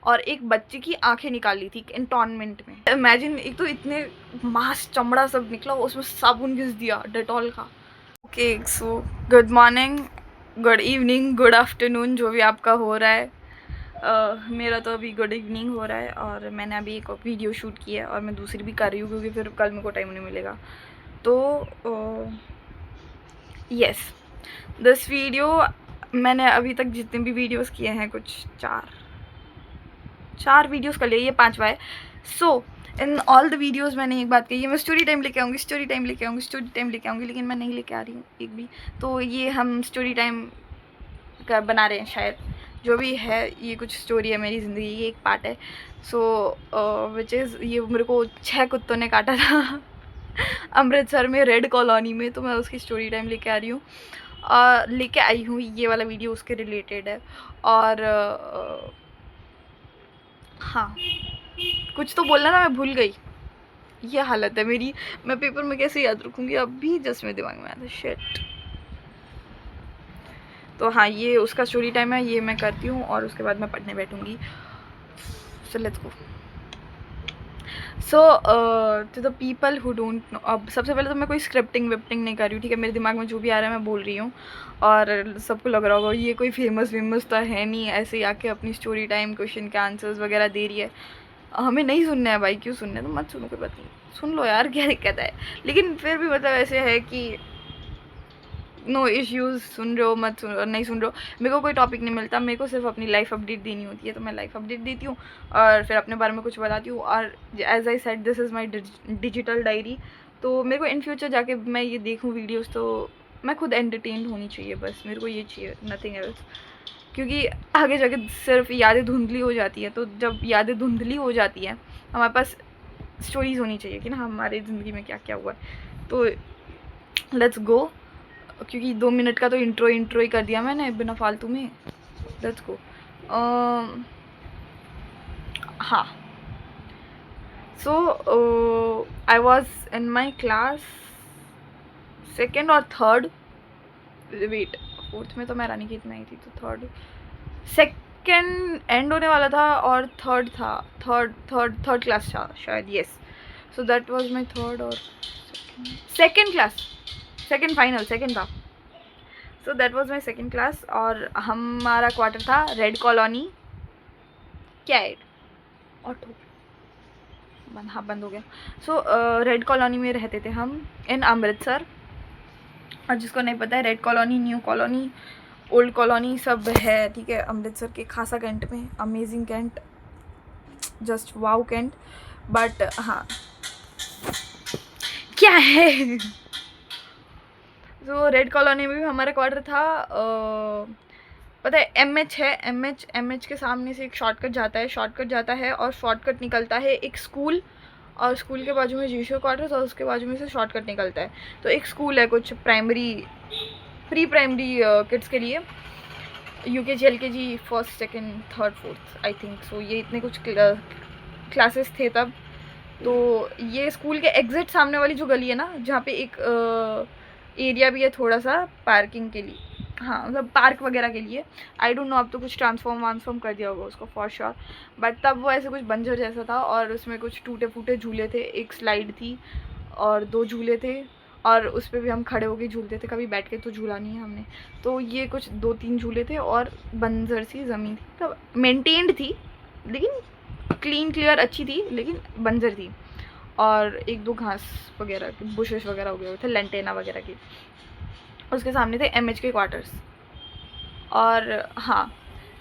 और एक बच्चे की आंखें निकाली थी कैंटोनमेंट में। इमेजिन, एक तो इतने मांस चमड़ा सब निकला, उसमें साबुन घिस दिया डेटॉल का। Okay, so good morning, good evening, good afternoon, जो भी आपका हो रहा है। मेरा तो अभी गुड इवनिंग हो रहा है और मैंने अभी एक वीडियो शूट की है और मैं दूसरी भी कर रही हूँ क्योंकि फिर कल मेरे को टाइम नहीं मिलेगा। तो यस, दिस वीडियो मैंने अभी तक जितने भी वीडियोस किए हैं, कुछ चार वीडियोस कर लिए, ये 5वां है। सो इन ऑल द वीडियोस मैंने एक बात कही है, मैं स्टोरी टाइम लेके आऊँगी, स्टोरी टाइम लेके आऊँगी, स्टोरी टाइम लेके आऊँगी, लेकिन मैं नहीं लेके आ रही हूँ एक भी। तो ये हम स्टोरी टाइम का बना रहे हैं शायद, जो भी है। ये कुछ स्टोरी है मेरी ज़िंदगी की, एक पार्ट है। सो विच इज़, ये मेरे को 6 कुत्तों ने काटा था अमृतसर में रेड कॉलोनी में, तो मैं उसकी स्टोरी टाइम लेके आ रही हूँ। लेके आई हूँ, ये वाला वीडियो उसके रिलेटेड है। और हाँ, कुछ तो बोलना था, मैं भूल गई। ये हालत है मेरी, मैं पेपर में कैसे याद रखूँगी, अभी जस्ट मेरे दिमाग में आया था, शिट। तो हाँ, ये उसका स्टोरी टाइम है, ये मैं करती हूँ और उसके बाद मैं पढ़ने बैठूँगी। So let's go. So to the people who don't know, अब सबसे पहले तो मैं कोई स्क्रिप्टिंग विप्टिंग नहीं कर रही हूँ, ठीक है। मेरे दिमाग में जो भी आ रहा है मैं बोल रही हूँ और सबको लग रहा होगा ये कोई फेमस वेमस तो है नहीं, ऐसे ही आके अपनी स्टोरी टाइम क्वेश्चन के आंसर्स वगैरह दे रही है। हमें नहीं सुनना है भाई, क्यों सुनना है, तो मत सुनो, कोई बात नहीं, सुन लो यार, क्या दिक्कत है। लेकिन फिर भी मतलब ऐसे है कि नो इश्यूज़, सुन रहे हो मत सुन, नहीं सुन रहे हो, मेरे को कोई टॉपिक नहीं मिलता, मेरे को सिर्फ अपनी लाइफ अपडेट देनी होती है, तो मैं लाइफ अपडेट देती हूँ और फिर अपने बारे में कुछ बताती हूँ। और as I said, this is my digital diary. तो मेरे को इन फ्यूचर जाके मैं ये देखूँ वीडियोज़, तो मैं खुद एंटरटेन होनी चाहिए, बस मेरे को ये चाहिए, नथिंग एल्स। क्योंकि आगे जाके सिर्फ यादें धुंधली हो जाती है, तो जब यादें धुंधली हो जाती है, हमारे पास स्टोरीज़ होनी चाहिए कि ना हमारी ज़िंदगी में क्या क्या हुआ है। तो लेट्स गो, क्योंकि 2 मिनट का तो इंट्रो ही कर दिया मैंने बिना फालतू में। Let's go. हाँ, so I was in my class second और थर्ड, वेट, फोर्थ में तो मैं रानी की इतना ही थी, तो थर्ड, सेकेंड एंड होने वाला था और थर्ड था, थर्ड क्लास था शायद, yes. So that was my third और second class, second final, second था। So that was my second class और हमारा क्वार्टर था रेड कॉलोनी, कैड ऑटो बंद, हाँ बंद हो गया। सो रेड कॉलोनी में रहते थे हम इन अमृतसर। और जिसको नहीं पता है, red colony, new colony, old colony सब है, ठीक है, अमृतसर के खासा कैंट में। Amazing cantt, just wow cantt. But हाँ, क्या है तो रेड कॉलोनी में भी हमारा क्वार्टर था। पता है, MH है, MH के सामने से एक शॉर्टकट जाता है और शॉर्टकट निकलता है एक स्कूल, और स्कूल के बाजू में जीशो क्वार्टर्स और उसके बाजू में से शॉर्टकट निकलता है। तो एक स्कूल है कुछ प्राइमरी, प्री प्राइमरी किड्स के लिए, UKG LKG first second third fourth I think so, ये इतने कुछ क्लासेस थे तब। तो ये स्कूल के एग्जिट सामने वाली जो गली है ना, जहाँ पे एक एरिया भी है थोड़ा सा पार्किंग के लिए, हाँ मतलब पार्क वगैरह के लिए। आई डोंट नो, अब तो कुछ ट्रांसफॉर्म कर दिया होगा उसको फॉर श्योर, बट तब वो ऐसे कुछ बंजर जैसा था और उसमें कुछ टूटे फूटे झूले थे, एक स्लाइड थी और 2 झूले थे, और उस पर भी हम खड़े होके झूलते थे, कभी बैठ के तो झूला नहीं है हमने। तो ये कुछ 2-3 झूले थे और बंजर सी ज़मीन थी, तो मेंटेन्ड थी, लेकिन क्लीन क्लियर अच्छी थी, लेकिन बंजर थी। और 1-2 घास वगैरह, बुशेस वगैरह हो गए हुए थे, लेंटेना वगैरह की। उसके सामने थे MH के क्वार्टर्स। और हाँ,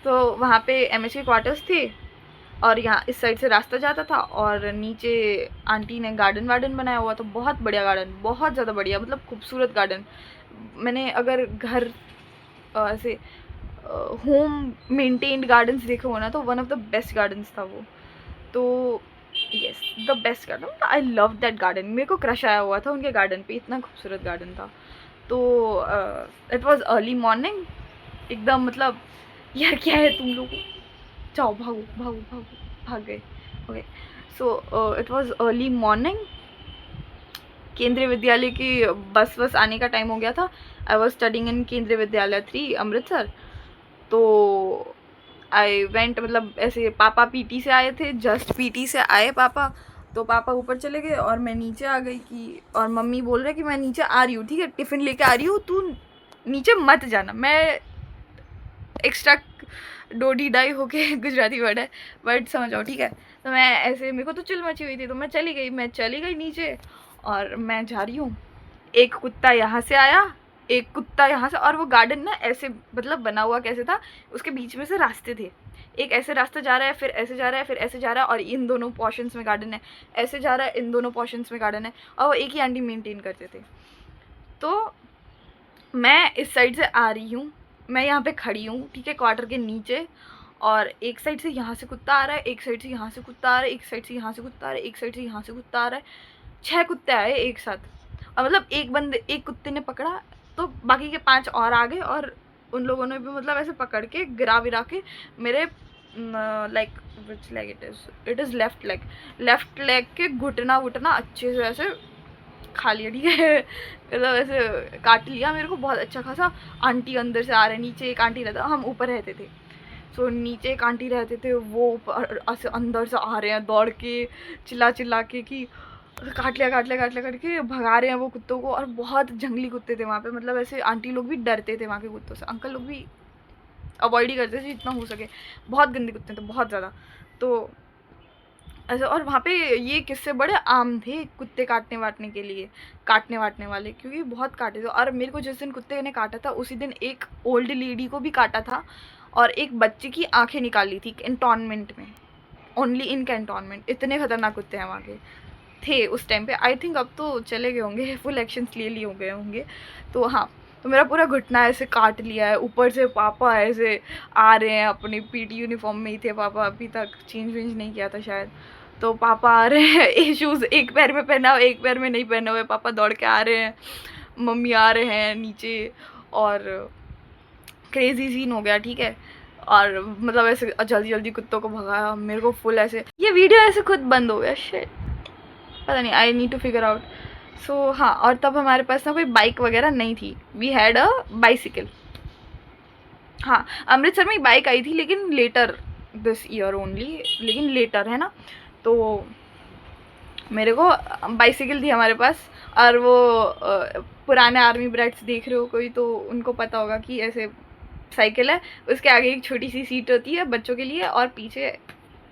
तो वहाँ पे MH के क्वार्टर्स थे और यहाँ इस साइड से रास्ता जाता था और नीचे आंटी ने गार्डन वार्डन बनाया हुआ था, बहुत बढ़िया गार्डन, बहुत ज़्यादा बढ़िया, मतलब खूबसूरत गार्डन। मैंने अगर घर ऐसे होम मेंटेन्ड गार्डन्स देखे हो ना, तो one of the best gardens था वो। तो yes, the best garden, I love that garden, मेरे को क्रश आया हुआ था उनके गार्डन पे, इतना खूबसूरत गार्डन था। तो इट वॉज अर्ली मॉर्निंग एकदम, मतलब यार क्या है तुम लोग, जाओ भागो भागो भागो, भाग गए। Okay, so it was early morning, केंद्रीय विद्यालय की बस आने का टाइम हो गया था। आई वॉज स्टडिंग इन केंद्रीय विद्यालय 3 अमृतसर। तो आई वेंट, मतलब ऐसे पापा पीटी से आए थे, जस्ट पीटी से आए पापा, तो पापा ऊपर चले गए और मैं नीचे आ गई कि, और मम्मी बोल रहे कि मैं नीचे आ रही हूँ, ठीक है, टिफ़िन लेके आ रही हूँ, तू नीचे मत जाना। मैं एक्स्ट्रा डोडी डाई होके गुजराती वर्ड है बट समझ आओ, ठीक है। तो मैं ऐसे, मेरे को तो चिल मची हुई थी, तो मैं चली गई नीचे, और मैं जा रही हूँ, एक कुत्ता यहाँ से आया, एक कुत्ता यहाँ से, और वो गार्डन ना ऐसे मतलब बना हुआ कैसे था, उसके बीच में से रास्ते थे, एक ऐसे रास्ता जा रहा है, फिर ऐसे जा रहा है, फिर ऐसे जा रहा है, और इन दोनों पोर्शंस में गार्डन है, ऐसे जा रहा है, इन दोनों पोर्शंस में गार्डन है, और वो एक ही आंटी मेंटेन करते थे। तो मैं इस साइड से आ रही हूँ, मैं यहाँ पे खड़ी हूँ, ठीक है, क्वार्टर के नीचे, और एक साइड से यहाँ से कुत्ता आ रहा है, एक साइड से यहाँ से कुत्ता आ रहा है, एक साइड से यहाँ से कुत्ता आ रहा है, एक साइड से यहाँ से कुत्ता आ रहा है, 6 कुत्ते आए एक साथ, और मतलब एक कुत्ते ने पकड़ा तो बाकी के 5 और आ गए, और उन लोगों ने भी मतलब ऐसे पकड़ के गिरा विरा के मेरे like which leg it is left leg के घुटना अच्छे से ऐसे खा लिया, ठीक है, मतलब ऐसे काट लिया मेरे को बहुत अच्छा खासा। आंटी अंदर से आ रहे, नीचे एक आंटी रहता, हम ऊपर रहते थे, सो नीचे एक आंटी रहते थे, वो ऐसे अंदर से आ रहे हैं दौड़ के, चिल्ला के कि काट लिया करके भगा रहे हैं वो कुत्तों को। और बहुत जंगली कुत्ते थे वहाँ पे, मतलब ऐसे आंटी लोग भी डरते थे वहाँ के कुत्तों से, अंकल लोग भी अवॉइड ही करते थे जितना हो सके, बहुत गंदे कुत्ते थे, बहुत ज़्यादा। तो ऐसे, और वहाँ पे ये किस्से बड़े आम थे कुत्ते काटने वाटने वाले, क्योंकि बहुत काटे थे। और मेरे को जिस दिन कुत्ते ने काटा था उसी दिन एक ओल्ड लेडी को भी काटा था, और एक बच्चे की आंखें निकाल ली थी कैंटोनमेंट में, ओनली इन कैंटोनमेंट। इतने खतरनाक कुत्ते हैं वहाँ के, थे उस टाइम पे। आई थिंक अब तो चले गए होंगे, फुल एक्शंस ले लिए हो गए होंगे। तो हाँ, तो मेरा पूरा घुटना ऐसे काट लिया है, ऊपर से पापा ऐसे आ रहे हैं, अपनी पीटी यूनिफॉर्म में ही थे पापा, अभी तक चेंज वेंज नहीं किया था शायद। तो पापा आ रहे हैं, ये शूज़ एक पैर में पहना हुआ, एक पैर में नहीं पहना हुआ, पापा दौड़ के आ रहे हैं, मम्मी आ रहे हैं नीचे, और क्रेज़ी सीन हो गया, ठीक है। और मतलब ऐसे जल्दी कुत्तों को भगाया, मेरे को फुल ऐसे, ये वीडियो ऐसे खुद बंद हो गया, शिट, पता नहीं, I need to figure out. So हाँ, और तब हमारे पास ना कोई बाइक वगैरह नहीं थी, वी हैड अ बाइसिकल। हाँ, अमृतसर में एक बाइक आई थी, लेकिन लेटर दिस ईयर ओनली, लेकिन लेटर है ना। तो मेरे को बाइसिकल थी हमारे पास, और वो पुराने आर्मी ब्रैड्स देख रहे हो कोई तो उनको पता होगा कि ऐसे साइकिल है, उसके आगे एक छोटी सी सीट होती है बच्चों के लिए, और पीछे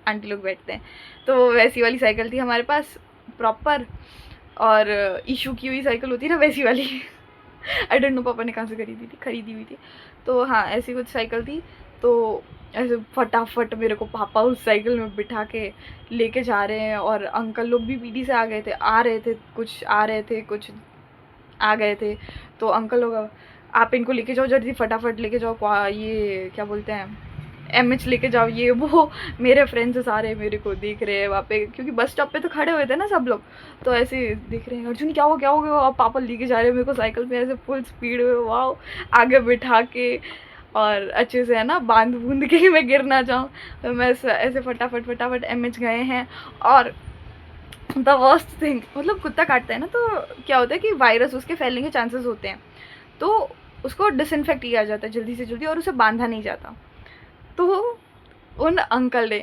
आंटी लोग बैठते हैं। तो वैसी वाली साइकिल थी हमारे पास प्रॉपर, और इशू की हुई साइकिल होती है ना वैसी वाली आई डोंट नो पापा ने कहाँ से खरीदी हुई थी। तो हाँ, ऐसी कुछ साइकिल थी। तो ऐसे फटाफट मेरे को पापा उस साइकिल में बिठा के लेके जा रहे हैं, और अंकल लोग भी पीटी से आ रहे थे, कुछ आ गए थे। तो अंकल लोग, आप इनको लेके जाओ जल्दी, फटाफट लेके जाओ, ये क्या बोलते हैं, एमएच लेके जाओ, ये वो। मेरे फ्रेंड्स सारे मेरे को देख रहे हैं वहाँ पे, क्योंकि बस स्टॉप पे तो खड़े हुए थे ना सब लोग, तो ऐसे देख रहे हैं, अर्जुन क्या हो गया, और पापा लेके जा रहे हैं मेरे को साइकिल पे ऐसे फुल स्पीड में, वाह, आगे बिठा के, और अच्छे से है ना बांध बूंद के मैं गिर ना जाऊँ। तो मैं ऐसे फटाफट एमएच गए हैं। और द वर्स्ट थिंग, मतलब कुत्ता काटता है ना, तो क्या होता है कि वायरस उसके फैलने के चांसेस होते हैं, तो उसको डिसइंफेक्ट किया जाता है जल्दी से जल्दी, और उसे बांधा नहीं जाता। तो उन अंकल ने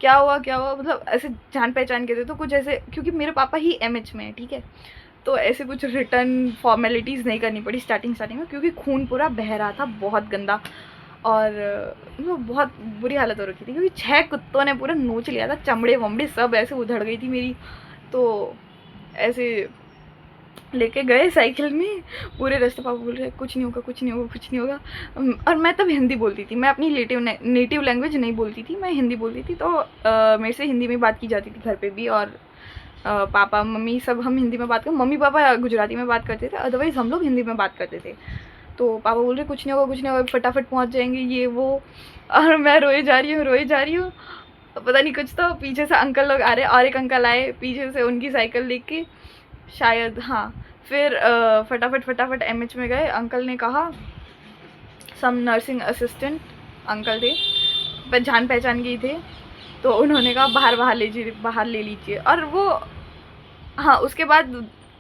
क्या हुआ मतलब ऐसे जान पहचान के थे, तो कुछ ऐसे, क्योंकि मेरे पापा ही एमएच में है, ठीक है, तो ऐसे कुछ रिटर्न फॉर्मेलिटीज़ नहीं करनी पड़ी स्टार्टिंग में, क्योंकि खून पूरा बह रहा था बहुत गंदा, और बहुत बुरी हालत हो रखी थी, क्योंकि 6 कुत्तों ने पूरा नोच लिया था, चमड़े वमड़े सब ऐसे उधड़ गई थी मेरी। तो ऐसे लेके गए साइकिल में, पूरे रास्ते पापा बोल रहे कुछ नहीं होगा। और मैं तब हिंदी बोलती थी, मैं अपनी नेटिव लैंग्वेज नहीं बोलती थी, मैं हिंदी बोलती थी। तो मेरे से हिंदी में बात की जाती थी घर पे भी, और पापा मम्मी सब हम हिंदी में बात करते, मम्मी पापा गुजराती में बात करते थे, अदरवाइज़ हम लोग हिंदी में बात करते थे। तो पापा बोल रहे कुछ नहीं होगा, फटाफट पहुँच जाएंगे, ये वो। और मैं रोए जा रही हूँ, पता नहीं कुछ, तो पीछे से अंकल लोग आ रहे, और एक अंकल आए पीछे से उनकी साइकिल देख के शायद, हाँ। फिर फटाफट एमएच में गए। अंकल ने कहा, सम नर्सिंग असिस्टेंट अंकल थे, पर जान पहचान के ही थे, तो उन्होंने कहा बाहर ले लीजिए। और वो, हाँ, उसके बाद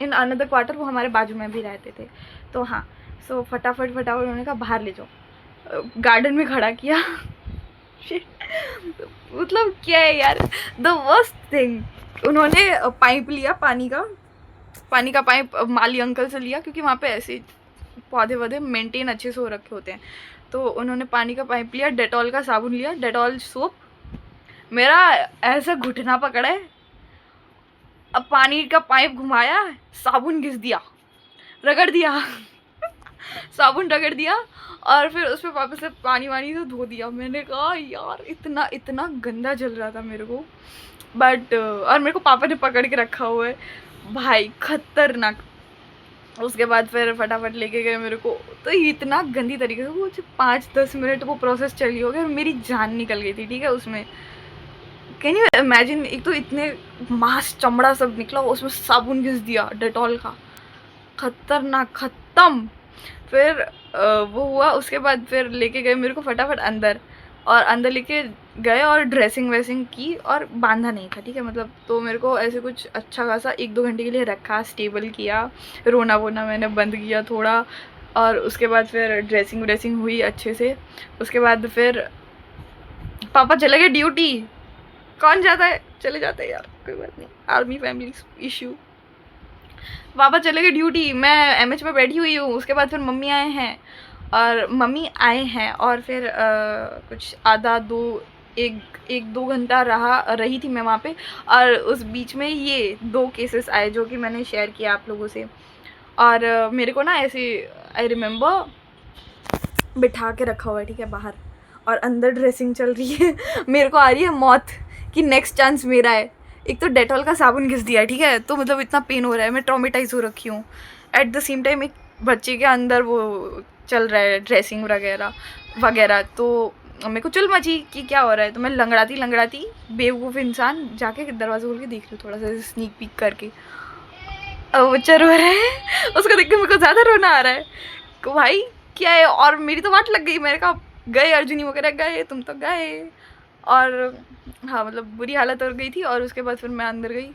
इन अनदर क्वार्टर वो हमारे बाजू में भी रहते थे। तो हाँ, सो फटाफट उन्होंने कहा बाहर ले जाओ, गार्डन में खड़ा किया मतलब क्या है यार, द वर्स्ट थिंग, उन्होंने पाइप लिया पानी का पाइप माली अंकल से लिया, क्योंकि वहाँ पे ऐसे पौधे वौधे मेंटेन अच्छे से हो रखे होते हैं। तो उन्होंने पानी का पाइप लिया, डेटॉल का साबुन लिया, डेटॉल सोप, मेरा ऐसा घुटना पकड़ा है, अब पानी का पाइप घुमाया, साबुन घिस दिया, रगड़ दिया साबुन रगड़ दिया, और फिर उस पर वापस से पानी वानी से धो दिया। मैंने कहा यार इतना इतना गंदा जल रहा था मेरे को, बट और मेरे को पापा ने पकड़ के रखा हुआ है भाई, खतरनाक। उसके बाद फिर फटाफट लेके गए मेरे को, तो इतना गंदी तरीके से वो 5-10 मिनट वो प्रोसेस चली हो गई और मेरी जान निकल गई थी, ठीक है। उसमें कैन यू इमेजिन, एक तो इतने मांस चमड़ा सब निकला, उसमें साबुन घिस दिया डेटॉल का, खतरनाक, ख़त्म। फिर वो हुआ, उसके बाद फिर लेके गए मेरे को फटाफट अंदर, और अंदर लेके गए और ड्रेसिंग वेसिंग की, और बांधा नहीं था, ठीक है, मतलब। तो मेरे को ऐसे कुछ अच्छा खासा 1-2 घंटे के लिए रखा, स्टेबल किया, रोना वोना मैंने बंद किया थोड़ा, और उसके बाद फिर ड्रेसिंग व्रेसिंग हुई अच्छे से। उसके बाद फिर पापा चले गए ड्यूटी। कौन जाता है, चले जाते हैं यार, कोई बात नहीं, आर्मी फैमिली इशू। पापा चले गए ड्यूटी, मैं एमएच में बैठी हुई हूँ। उसके बाद फिर मम्मी आए हैं, और फिर कुछ आधा 1-2 घंटा रही थी मैं वहाँ पे। और उस बीच में ये 2 केसेस आए जो कि मैंने शेयर किया आप लोगों से। और मेरे को ना ऐसे, आई रिमेंबर, बिठा के रखा हुआ है, ठीक है, बाहर, और अंदर ड्रेसिंग चल रही है मेरे को आ रही है मौत कि नेक्स्ट चांस मेरा है। एक तो डेटॉल का साबुन घिस दिया है, ठीक है, तो मतलब इतना पेन हो रहा है, मैं ट्रॉमेटाइज हो रखी हूँ। एट द सेम टाइम एक बच्चे के अंदर वो चल रहा है ड्रेसिंग वगैरह, तो मेरे को चुल मची कि क्या हो रहा है। तो मैं लंगड़ाती बेवकूफ़ इंसान जाके दरवाज़ा खोल के देख रही हूँ, थोड़ा सा स्नीक पीक करके। अब वो रो रहा है, उसको देख के मेरे को ज़्यादा रोना आ रहा है कि भाई क्या है। और मेरी तो वाट लग गई, मैंने कहा गए अर्जुनी वगैरह गए, तुम तो गए। और हाँ, मतलब बुरी हालत हो गई थी। और उसके बाद फिर मैं अंदर गई,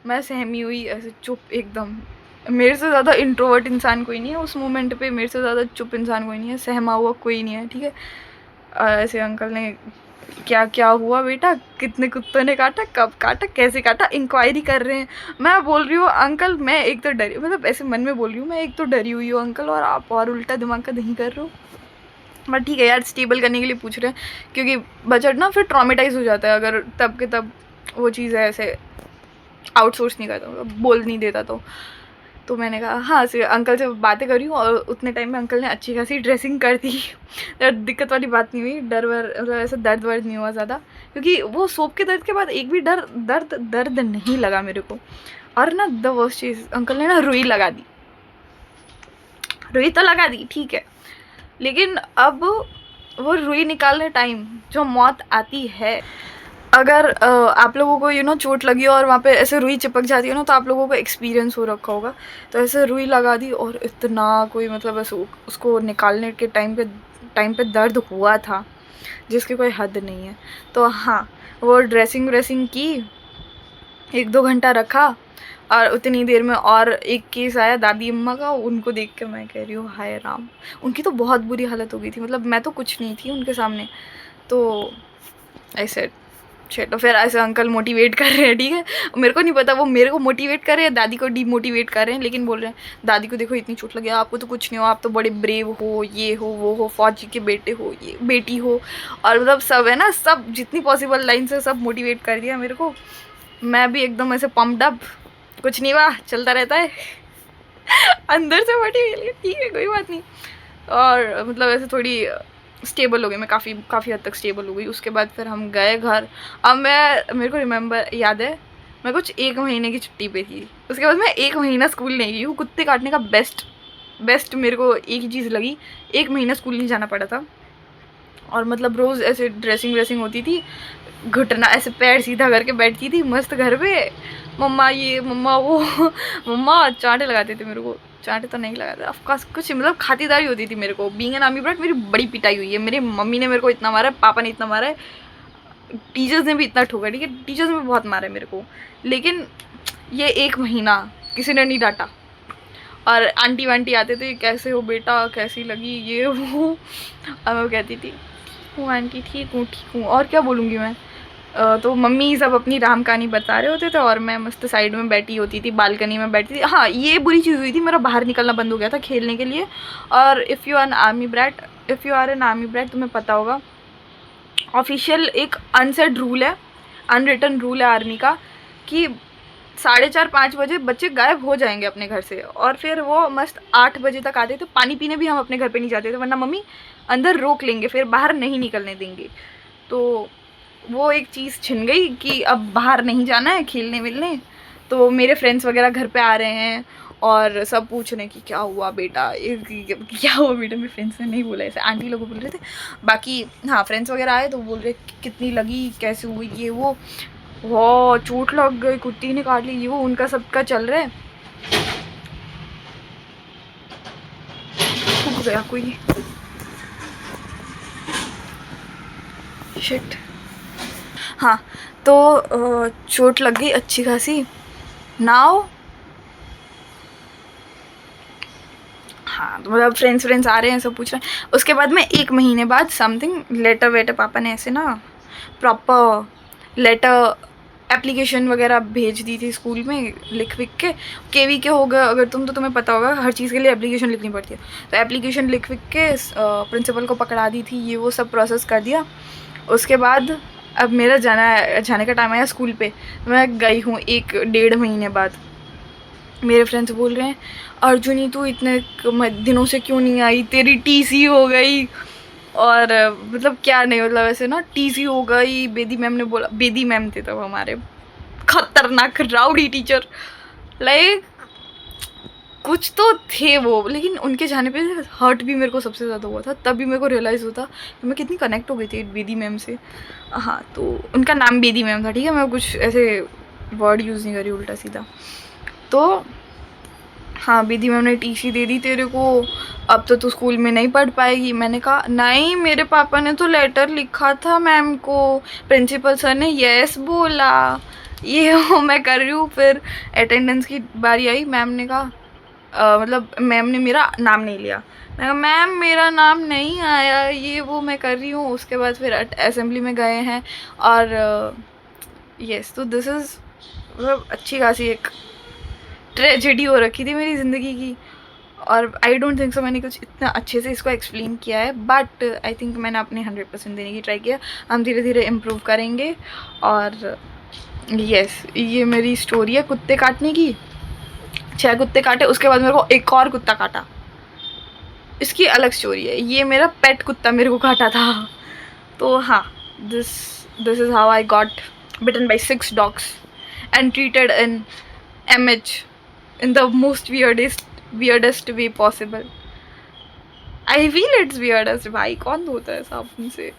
मैं सहमी हुई ऐसे चुप एकदम। मेरे से ज़्यादा इंट्रोवर्ट इंसान कोई नहीं है उस मोमेंट पे, मेरे से ज़्यादा चुप इंसान कोई नहीं है, सहमा हुआ कोई नहीं है, ठीक है। ऐसे अंकल ने क्या क्या हुआ बेटा, कितने कुत्तों ने काटा, कब काटा, कैसे काटा, इंक्वायरी कर रहे हैं। मैं बोल रही हूँ अंकल मैं एक तो डरी, मतलब ऐसे मन में बोल रही हूँ मैं एक तो डरी हुई हूँ अंकल, और आप और उल्टा दिमाग का नहीं कर रहे हो। बट ठीक है यार, स्टेबल करने के लिए पूछ रहे हैं, क्योंकि बजट ना फिर ट्रॉमेटाइज हो जाता है अगर तब के तब वो चीज़ है ऐसे आउटसोर्स नहीं करता, बोल नहीं देता। तो मैंने कहा हाँ, से अंकल से बातें करी हूँ, और उतने टाइम में अंकल ने अच्छी खासी ड्रेसिंग कर दी दिक्कत वाली बात नहीं हुई, डर वर मतलब ऐसा दर्द वर्द नहीं हुआ ज़्यादा, क्योंकि वो सोप के दर्द के बाद एक भी दर्द नहीं लगा मेरे को। और ना द वर्स्ट चीज़, अंकल ने ना रुई लगा दी, रुई तो लगा दी ठीक है, लेकिन अब वो रुई निकालने टाइम जो मौत आती है, अगर आप लोगों को चोट लगी हो और वहाँ पे ऐसे रुई चिपक जाती है ना, तो आप लोगों को एक्सपीरियंस हो रखा होगा। तो ऐसे रुई लगा दी, और इतना कोई मतलब ऐसे उसको निकालने के टाइम पे दर्द हुआ था जिसकी कोई हद नहीं है। तो हाँ, वो ड्रेसिंग व्रेसिंग की, 1-2 घंटा रखा, और उतनी देर में और एक केस आया दादी अम्मा का। उनको देख के मैं कह रही हूँ हाय राम, उनकी तो बहुत बुरी हालत हो गई थी, मतलब मैं तो कुछ नहीं थी उनके सामने। तो ऐसे तो फिर ऐसे अंकल मोटिवेट कर रहे हैं, ठीक है, मेरे को नहीं पता वो मेरे को मोटिवेट कर रहे हैं, दादी को डीमोटिवेट कर रहे हैं, लेकिन बोल रहे हैं दादी को देखो इतनी चोट लगी, आपको तो कुछ नहीं हो, आप तो बड़े ब्रेव हो, ये हो वो हो, फौजी के बेटे हो, ये बेटी हो, और मतलब सब है ना, सब जितनी पॉसिबल लाइन से सब मोटिवेट कर दिया मेरे को। मैं भी एकदम ऐसे पम्प्ड अप, कुछ नहीं वाह चलता रहता है अंदर से मोटिवेट, ठीक है कोई बात नहीं। और मतलब ऐसे थोड़ी स्टेबल हो गई मैं, काफ़ी हद तक स्टेबल हो गई। उसके बाद फिर हम गए घर। अब मेरे को रिमेंबर याद है, मैं कुछ 1 महीने की छुट्टी पे थी। उसके बाद मैं 1 महीना स्कूल नहीं गई हूँ। कुत्ते काटने का बेस्ट मेरे को एक ही चीज़ लगी, 1 महीना स्कूल नहीं जाना पड़ा था। और मतलब रोज़ ऐसे ड्रेसिंग व्रेसिंग होती थी, घुटना ऐसे पैर सीधा करके बैठती थी मस्त घर पे, मम्मा ये मम्मा वो मम्मा चांटे लगाते थे मेरे को, चांटे तो नहीं लगाते ऑफकोर्स, कुछ मतलब खातिरदारी होती थी मेरे को। बीइंग एन आर्मी ब्रैट मेरी बड़ी पिटाई हुई है, मेरी मम्मी ने मेरे को इतना मारा है, पापा ने इतना मारा है, टीचर्स ने भी इतना ठोका, ठीक है, टीचर्स ने भी बहुत मारा है मेरे को, लेकिन ये 1 महीना किसी ने नहीं डांटा। और आंटी वांटी आते थे, कैसे हो बेटा, कैसी लगी ये वो, और मैं कहती थी हूँ आंटी, ठीक हूँ ठीक हूँ, और क्या बोलूँगी मैं। तो मम्मी सब अपनी राम कहानी बता रहे होते थे और मैं मस्त साइड में बैठी होती थी, बालकनी में बैठी थी। हाँ, ये बुरी चीज़ हुई थी, मेरा बाहर निकलना बंद हो गया था खेलने के लिए। और if you are an army brat, तुम्हें पता होगा ऑफिशियल एक अनसेड रूल है, अनरिटन रूल है आर्मी का, कि 4:30-5 बजे बच्चे गायब हो जाएंगे अपने घर से, और फिर वो मस्त 8 बजे तक आते थे। पानी पीने भी हम अपने घर पे नहीं जाते थे, वरना मम्मी अंदर रोक लेंगे, फिर बाहर नहीं निकलने देंगे। तो वो एक चीज़ छिन गई कि अब बाहर नहीं जाना है खेलने मिलने। तो मेरे फ्रेंड्स वगैरह घर पे आ रहे हैं और सब पूछ रहे हैं कि क्या हुआ बेटा, क्या हुआ बेटा। मेरे फ्रेंड्स ने नहीं बोला, ऐसे आंटी लोग बोल रहे थे। बाकी हाँ, फ्रेंड्स वगैरह आए तो बोल रहे कितनी लगी, कैसे हुई, ये वो चोट लग गई, कुत्ती ने काट ली, ये वो उनका सबका चल रहा है। टूट गया कोई, शिट। हाँ, तो चोट लग गई अच्छी खासी। नाउ हाँ, तो मतलब फ्रेंड्स आ रहे हैं, सब पूछ रहे हैं। उसके बाद में 1 महीने बाद समथिंग लेटर वेटर पापा ने ऐसे ना प्रॉपर लेटर एप्लीकेशन वगैरह भेज दी थी स्कूल में, लिख विख के। केवी के होगा अगर तुम, तो तुम्हें पता होगा हर चीज़ के लिए एप्लीकेशन लिखनी पड़ती है। तो एप्लीकेशन लिख विख के प्रिंसिपल को पकड़ा दी थी, ये वो सब प्रोसेस कर दिया। उसके बाद अब मेरा जाने का टाइम आया स्कूल पे। मैं गई हूँ 1-1.5 महीने बाद। मेरे फ्रेंड्स बोल रहे हैं अर्जुनी तू इतने दिनों से क्यों नहीं आई, तेरी टीसी हो गई। और मतलब क्या नहीं, मतलब ऐसे ना टीसी हो गई। बेदी मैम ने बोला, बेदी मैम थे तब हमारे खतरनाक राउडी टीचर, लाइक कुछ तो थे वो। लेकिन उनके जाने पे हर्ट भी मेरे को सबसे ज़्यादा हुआ था। तब भी मेरे को रियलाइज़ होता कि मैं कितनी कनेक्ट हो गई थी बेदी मैम से। हाँ, तो उनका नाम बेदी मैम था, ठीक है। मैं कुछ ऐसे वर्ड यूज़ नहीं करी उल्टा सीधा। तो हाँ, बेदी मैम ने टीसी दे दी तेरे को, अब तो तू स्कूल में नहीं पढ़ पाएगी। मैंने कहा नहीं, मेरे पापा ने तो लेटर लिखा था मैम को, प्रिंसिपल सर ने यस बोला, ये हो मैं कर रही हूँ। फिर अटेंडेंस की बारी आई, मैम ने कहा मतलब मैम ने मेरा नाम नहीं लिया। मैं कहा मैम मेरा नाम नहीं आया, ये वो मैं कर रही हूँ। उसके बाद फिर असेंबली में गए हैं और यस, तो दिस इज़ मतलब अच्छी खासी एक ट्रेजेडी हो रखी थी मेरी ज़िंदगी की। और आई डोंट थिंक सो मैंने कुछ इतना अच्छे से इसको एक्सप्लेन किया है, बट आई थिंक मैंने अपने 100% देने की ट्राई किया। हम धीरे धीरे इम्प्रूव करेंगे। और यस, ये मेरी स्टोरी है कुत्ते काटने की। 6 कुत्ते काटे, उसके बाद मेरे को एक और कुत्ता काटा, इसकी अलग स्टोरी है। ये मेरा पेट कुत्ता मेरे को काटा था। तो हाँ, this is how I got bitten by 6 dogs and treated in MH in the most weirdest way possible. I feel it's weirdest, भाई कौन होता है ऐसा उनसे,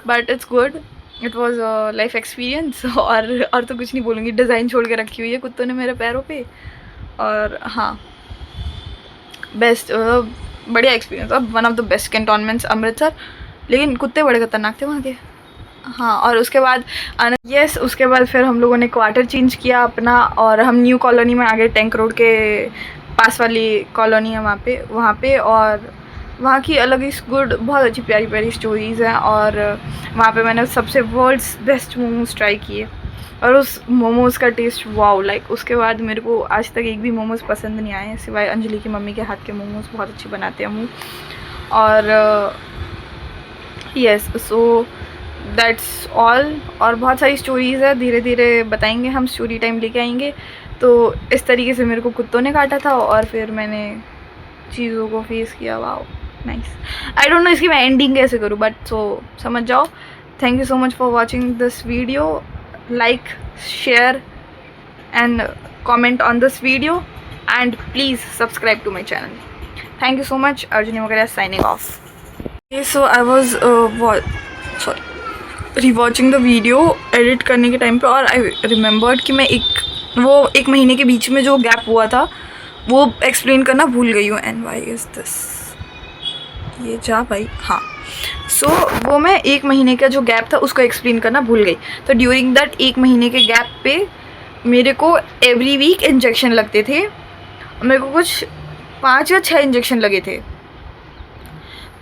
but it's good. It was a life experience. और तो कुछ नहीं बोलूँगी, डिज़ाइन छोड़ के रखी हुई है कुत्तों ने मेरे पैरों पे। और हाँ, बेस्ट बढ़िया एक्सपीरियंस, अब one of the best cantonments Amritsar. लेकिन कुत्ते बड़े खतरनाक थे वहाँ के। हाँ, और उसके बाद उसके बाद फिर हम लोगों ने क्वार्टर चेंज किया अपना, और हम न्यू कॉलोनी में आ गए। टैंक रोड के पास वाली कॉलोनी है वहाँ पे। और वहाँ की अलग ही गुड, बहुत अच्छी प्यारी प्यारी स्टोरीज़ हैं। और वहाँ पे मैंने सबसे वर्ल्ड्स बेस्ट मोमोज़ ट्राई किए, और उस मोमोज़ का टेस्ट वाओ, लाइक उसके बाद मेरे को आज तक एक भी मोमोज़ पसंद नहीं आए, सिवाय अंजलि की मम्मी के हाथ के मोमोज़ बहुत अच्छे बनाते हैं वो। और यस, सो दैट्स ऑल। और बहुत सारी स्टोरीज़ है, धीरे धीरे बताएंगे, हम स्टोरी टाइम लेके आएंगे। तो इस तरीके से मेरे को कुत्तों ने काटा था, और फिर मैंने चीज़ों को फेस किया। Wow, nice. I don't know इसकी मैं एंडिंग कैसे करूँ, बट सो समझ जाओ। Thank you so much for watching this video. Like, share and comment on this video, and please subscribe to my channel. Thank you so much. अर्जुनी वगैरह signing off. So I was rewatching the video edit करने के time पे, और I remembered कि मैं एक महीने के बीच में जो गैप हुआ था वो एक्सप्लेन करना भूल गई हूँ। एंड वाई इज़ दिस, ये जा भाई। हाँ, सो वो मैं 1 महीने का जो गैप था उसको एक्सप्लेन करना भूल गई। तो ड्यूरिंग दैट 1 महीने के गैप पे मेरे को एवरी वीक इंजेक्शन लगते थे। मेरे को कुछ 5 या 6 इंजेक्शन लगे थे।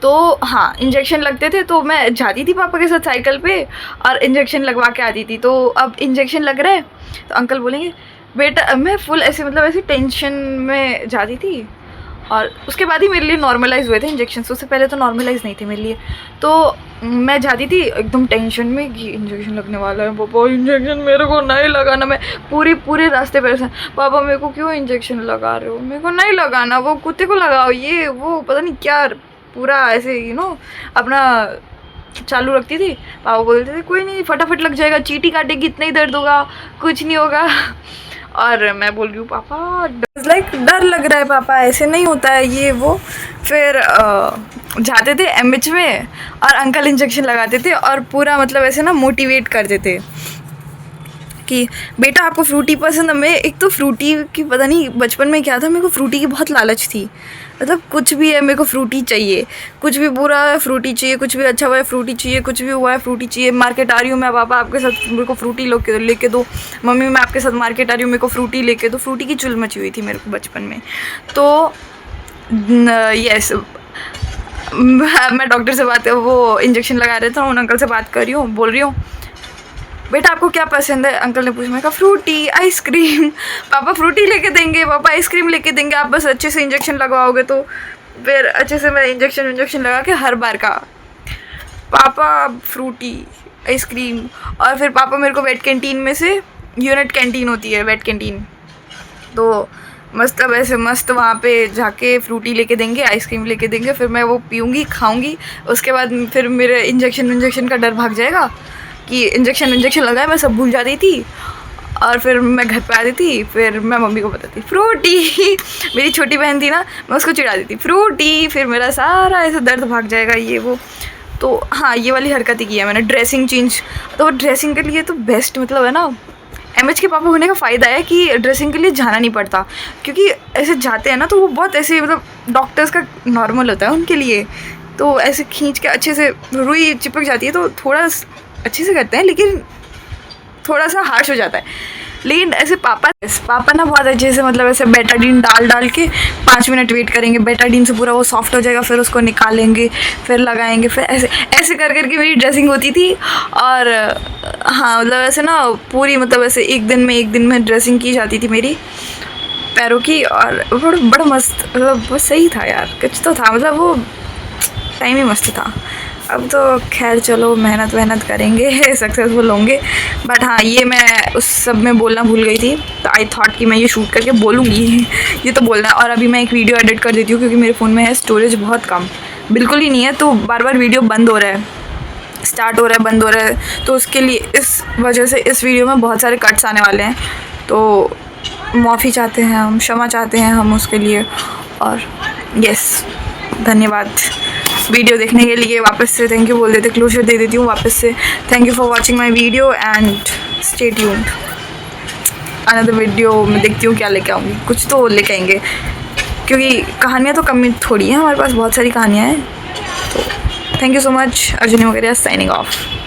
तो हाँ, इंजेक्शन लगते थे तो मैं जाती थी पापा के साथ साइकिल पे और इंजेक्शन लगवा के आती थी। तो अब इंजेक्शन लग रहा है तो अंकल बोलेंगे बेटा, मैं फुल ऐसे मतलब ऐसे टेंशन में जाती थी। और उसके बाद ही मेरे लिए नॉर्मलाइज़ हुए थे इंजेक्शन, उससे पहले तो नॉर्मलाइज़ नहीं थे मेरे लिए। तो मैं जाती थी एकदम टेंशन में कि इंजेक्शन लगने वाला है, पापा इंजेक्शन मेरे को नहीं लगाना। मैं पूरे रास्ते पर पापा मेरे को क्यों इंजेक्शन लगा रहे हो, मेरे को नहीं लगाना, वो कुत्ते को लगाओ, ये वो पता नहीं क्या, पूरा ऐसे अपना चालू रखती थी। पापा बोलते थे कोई नहीं, फटाफट लग जाएगा, चींटी काटेगी, इतना ही दर्द होगा, कुछ नहीं होगा। और मैं बोल रही हूँ पापा डर लग रहा है, पापा ऐसे नहीं होता है ये वो। फिर जाते थे एमएच में और अंकल इंजेक्शन लगाते थे और पूरा मतलब ऐसे ना मोटिवेट करते थे कि बेटा आपको फ्रूटी पसंद है। मैं एक तो फ्रूटी की पता नहीं बचपन में क्या था, मेरे को फ्रूटी की बहुत लालच थी। मतलब कुछ भी है मेरे को फ्रूटी चाहिए, कुछ भी बुरा है फ्रूटी चाहिए, कुछ भी अच्छा हुआ है फ्रूटी चाहिए, कुछ भी हुआ है फ्रूटी चाहिए। मार्केट आ रही हूँ मैं, पापा आपके साथ मेरे को फ्रूटी लेके दो, मम्मी मैं आपके साथ मार्केट आ रही हूँ मेरे को फ्रूटी लेके दो। फ्रूटी की चुल मची हुई थी मेरे को बचपन में। तो यस, मैं डॉक्टर से वो इंजेक्शन लगा रहे था, उन अंकल से बात कर रही हूँ, बोल रही हूँ बेटा आपको क्या पसंद है। अंकल ने पूछा, मैं कहा फ्रूटी, आइसक्रीम। पापा फ्रूटी लेके देंगे, पापा आइसक्रीम लेके देंगे, आप बस अच्छे से इंजेक्शन लगवाओगे तो। फिर अच्छे से मैं इंजेक्शन लगा के हर बार का पापा फ्रूटी, आइसक्रीम। और फिर पापा मेरे को वेट कैंटीन में से, यूनिट कैंटीन होती है वेट कैंटीन, तो मस्त अब ऐसे मस्त वहाँ पे जाके फ्रूटी लेके देंगे, आइसक्रीम लेके देंगे। फिर मैं वो पीऊँगी, खाऊँगी। उसके बाद फिर मेरे इंजेक्शन का डर भाग जाएगा कि इंजेक्शन लगाया, मैं सब भूल जाती थी। और फिर मैं घर पे आती थी, फिर मैं मम्मी को बताती फ्रूटी। मेरी छोटी बहन थी ना, मैं उसको चिढ़ा देती फ्रूटी, फिर मेरा सारा ऐसा दर्द भाग जाएगा ये वो। तो हाँ, ये वाली हरकत ही की है मैंने। ड्रेसिंग चेंज, तो ड्रेसिंग के लिए तो बेस्ट मतलब है ना, एमएच के पापा होने का फ़ायदा है कि ड्रेसिंग के लिए जाना नहीं पड़ता। क्योंकि ऐसे जाते हैं ना तो वो बहुत ऐसे मतलब डॉक्टर्स का नॉर्मल होता है उनके लिए, तो ऐसे खींच के अच्छे से रुई चिपक जाती है तो थोड़ा अच्छे से करते हैं, लेकिन थोड़ा सा हार्श हो जाता है। लेकिन ऐसे पापा ना बहुत अच्छे से मतलब ऐसे बेटाडीन डाल के 5 मिनट वेट करेंगे, बेटाडीन से पूरा वो सॉफ्ट हो जाएगा, फिर उसको निकालेंगे, फिर लगाएंगे, फिर ऐसे करके मेरी ड्रेसिंग होती थी। और हाँ मतलब ऐसे ना पूरी मतलब ऐसे एक दिन में ड्रेसिंग की जाती थी मेरी पैरों की। और बड़ा मस्त, मतलब वो सही था यार, कुछ तो था, मतलब वो टाइम ही मस्त था। अब तो खैर चलो मेहनत करेंगे, सक्सेसफुल होंगे। बट हाँ, ये मैं उस सब में बोलना भूल गई थी, तो आई थॉट कि मैं ये शूट करके बोलूँगी, ये तो बोलना है। और अभी मैं एक वीडियो एडिट कर देती हूँ क्योंकि मेरे फ़ोन में है स्टोरेज बहुत कम, बिल्कुल ही नहीं है, तो बार वीडियो बंद हो रहा है, स्टार्ट हो रहा है, बंद हो रहा है। तो उसके लिए इस वजह से इस वीडियो में बहुत सारे कट्स आने वाले हैं, तो माफ़ी चाहते हैं हम, क्षमा चाहते हैं हम उसके लिए। और यस, धन्यवाद वीडियो देखने के लिए। वापस से थैंक यू बोल देते, क्लोजर दे देती हूँ वापस से। Thank you for watching my video and stay tuned. Another video में देखती हूँ क्या लेके आऊँगी, कुछ तो लेके आएंगे, क्योंकि कहानियाँ तो कम थोड़ी हैं, हमारे पास बहुत सारी कहानियाँ हैं। तो थैंक यू सो मच। अर्जुनी वगैरह साइनिंग ऑफ।